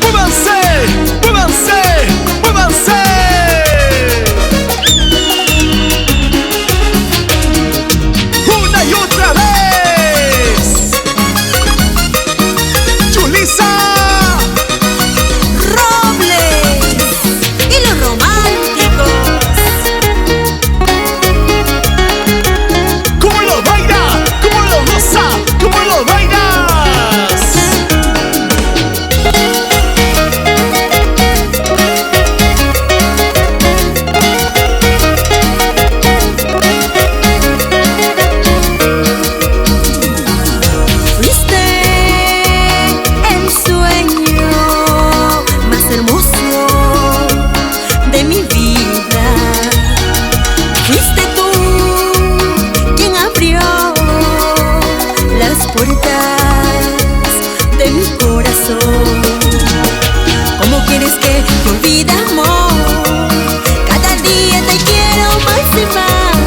¡Muévanse! ¡Muévanse! ¡Muévanse! ¡Una y otra vez! ¡Yulisa! Robles y los románticos. ¿Cómo lo baila? ¿Cómo lo goza? ¿Cómo lo bailas? Fuiste el sueño más hermoso de mi vida. Fuiste tú quien abrió las puertas de mi corazón. ¿Cómo quieres que te olvide, amor? Cada día te quiero más y más.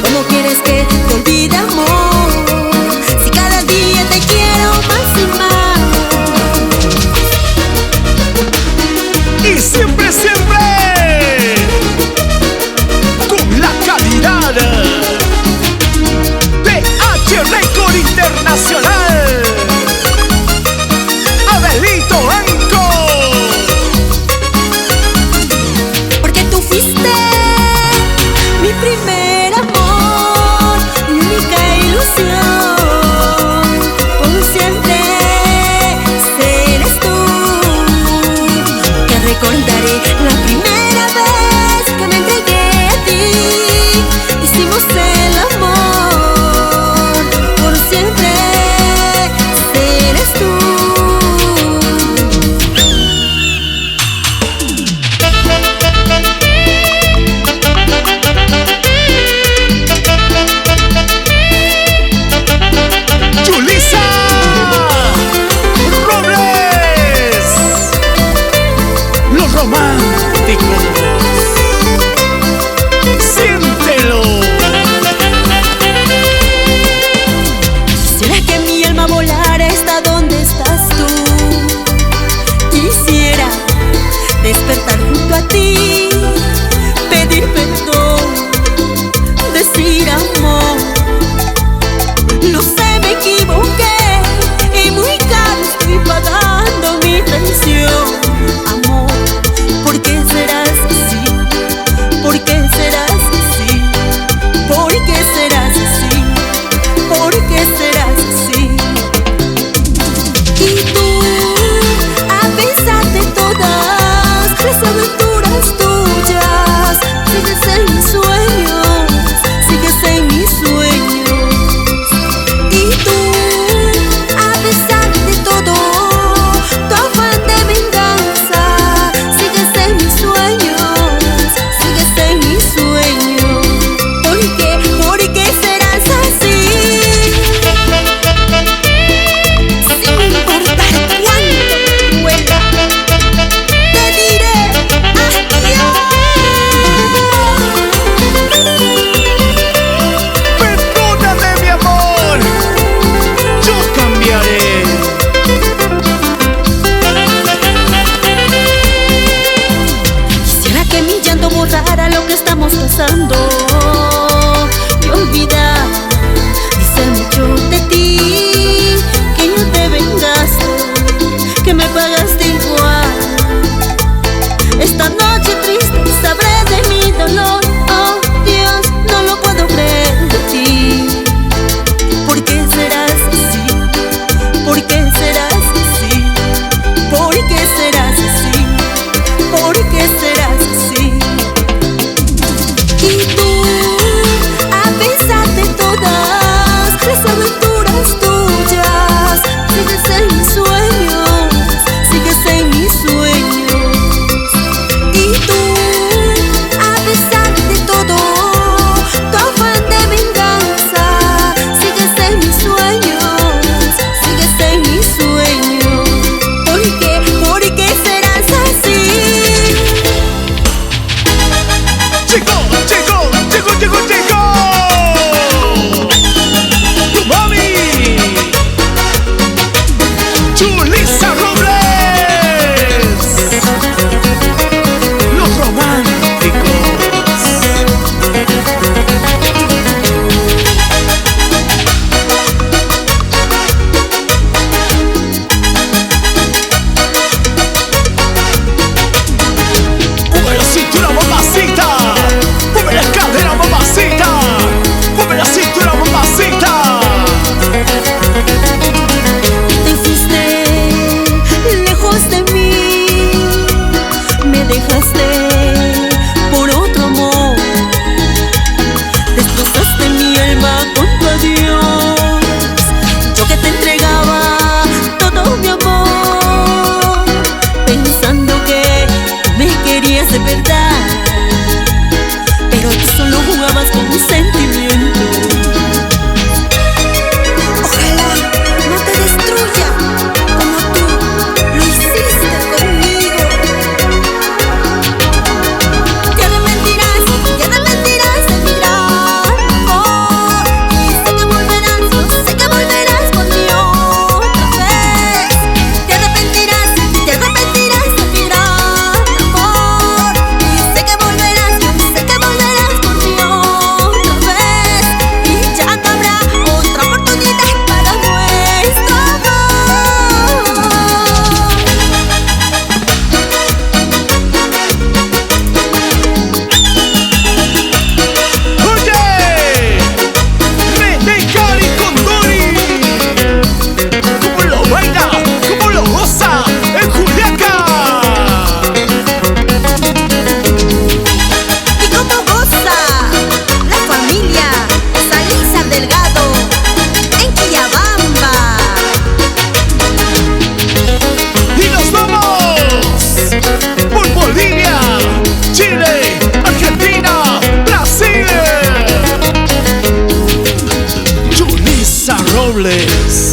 ¿Cómo quieres que te olvide, amor? Si cada día te quiero más y más. Y siempre, siempre con la calidad de H Record Internacional. Abelito Anco. Porque tú fuiste mi primer amor, mi única inolvidables.